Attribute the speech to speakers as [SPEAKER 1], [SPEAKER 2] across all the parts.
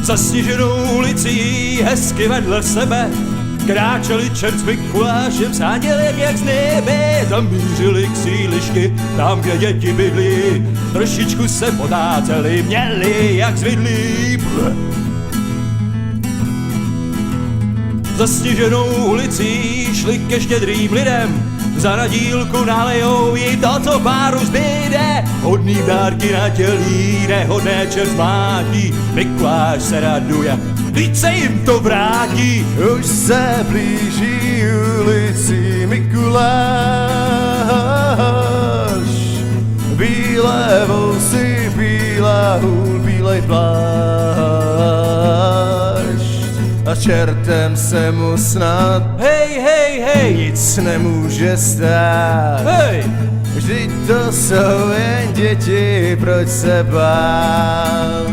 [SPEAKER 1] Zasněženou ulicí hezky vedle sebe kráčeli čert s Mikulášem, sánělem jak z nebe. Tam mířili k sílišky, tam kde děti bydlí, trošičku se potáceli, měli jak zvidlí. Zasněženou ulicí šli ke štědrým lidem, za nadílku nalejou jí to, co páru zbyde. Hodný dárky nadělí, nehodné čert mlátí, Mikuláš se raduje, vždyť se jim to vrátí.
[SPEAKER 2] Už se blíží ulici Mikuláš, bílé vousy, bílá hůl, bílej plášť. A čertem se mu snad nic nemůže stát. Vždyť to jsou jen děti, proč se bát.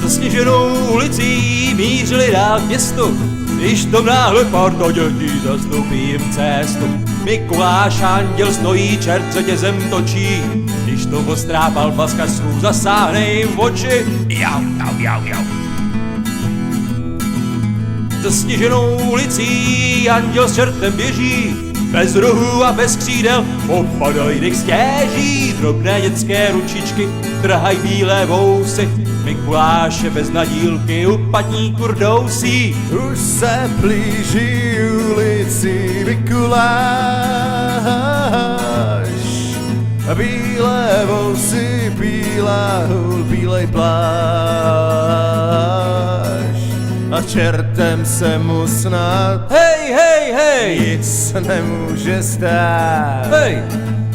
[SPEAKER 1] Zasněženou ulicí mířili dál k městu, když to náhle parta dětí zastoupí jim cestu. Mikuláš anděl stojí, čert řetězem točí, když to postrápal paskařů, zasáhne jim v oči. Jau, jau, jau, jau. Zasněženou ulicí anděl s čertem běží, bez rohů a bez křídel opadají dych stěží. Drobné dětské ručičky trhají bílé vousy, Mikuláše bez nadílky u patníku rdousí.
[SPEAKER 2] Už se blíží ulici Mikuláš, bílé vousy, bílá hůl, bílej plášť. A čertem se mu snad nic nemůže stát.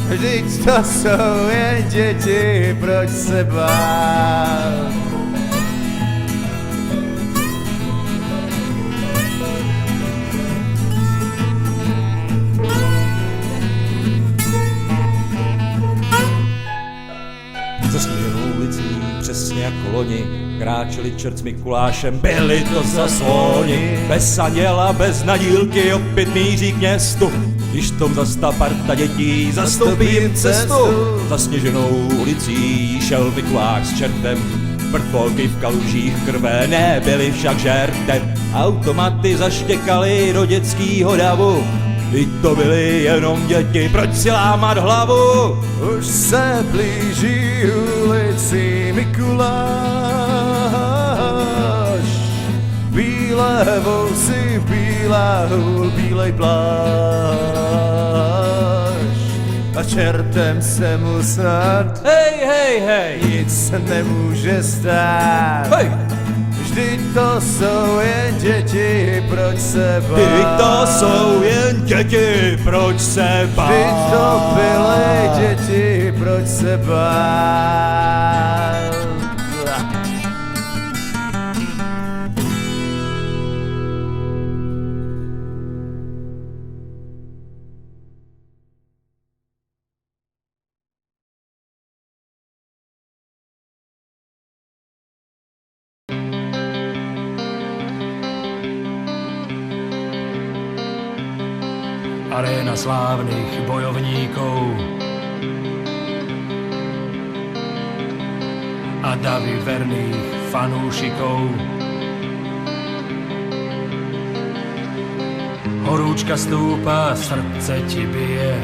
[SPEAKER 2] Vždyť to jsou jen děti, proč se bát.
[SPEAKER 1] jako loni, kráčeli čert s Mikulášem, byli to zasloni. Bez anděla, bez nadílky, opět míří k městu. Když tom zastá parta dětí, zastoupí jim cestu. Zasněženou ulicí šel Mikuláš s čertem, vrtvolky v kalužích krve nebyly však žertem. Automaty zaštěkaly do dětskýho davu, i to byly jenom děti, proč si lámat hlavu?
[SPEAKER 2] Už se blíží ulici Mikuláš, bílé vousy, bílá hůl, bílej plášť. A čertem se mu snad
[SPEAKER 1] Hej!
[SPEAKER 2] nic nemůže stát.
[SPEAKER 1] Hej!
[SPEAKER 2] Vždyť to jsou jen děti, proč se bát?
[SPEAKER 1] Vždyť to jsou jen děti, proč se bát?
[SPEAKER 2] Vždyť to byly děti, proč se bát?
[SPEAKER 3] Aréna slávnych bojovníkov a davy verných fanúšikov. Horúčka stúpa, srdce ti bije.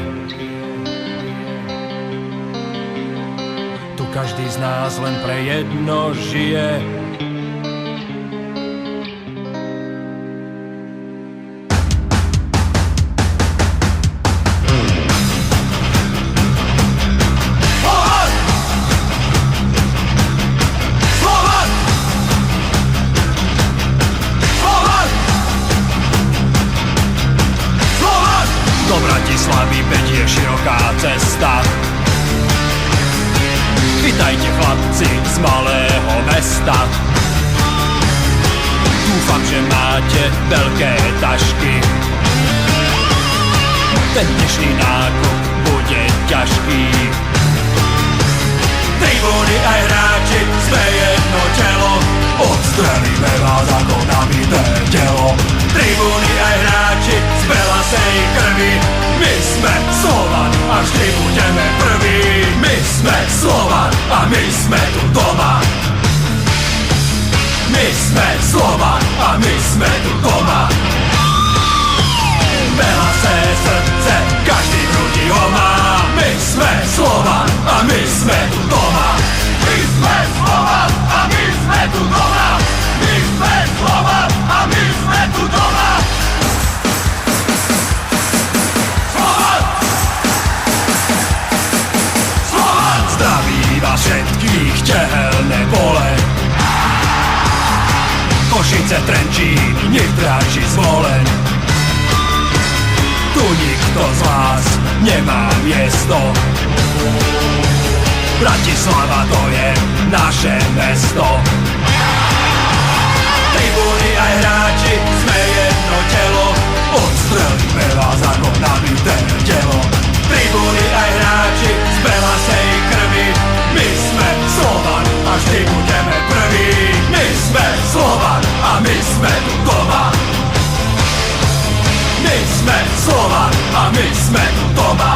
[SPEAKER 3] Tu každý z nás len pre jedno žije. Do Bratislavy vedie široká cesta. Vitajte chlapci z malého mesta. Dúfam, že máte veľké tašky. Ten dnešný nákup bude ťažký. Tribúny aj hráči, sme jedno telo. Odstrelíme vás ako nabité telo. Tribúny aj hráči z belasej krvi. My sme Slovan a vždy budeme prví. My sme Slovan a my sme tu doma. My sme Slovan a my sme tu doma. Belasé srdce, každý v hrudi ho má. My sme Slovan a my sme tu doma. My sme Slovan a my sme tu doma. My sme Slovan a my sme tu doma. Slovan! Slovan! Zdraví vás všetkých tehelné pole. Košice, Trenčín, Nitra či Zvolen. Tu nikto z vás nemá miesto. Bratislava to je naše mesto. Tribúny aj hráči, sme jedno telo. Odstrelíme vás ako nabité telo. Tribúny aj hráči, z belasej krvi. My sme Slovan a vždy budeme prví. My sme Slovan a my sme tu doma. My sme Slovan a my sme tu doma.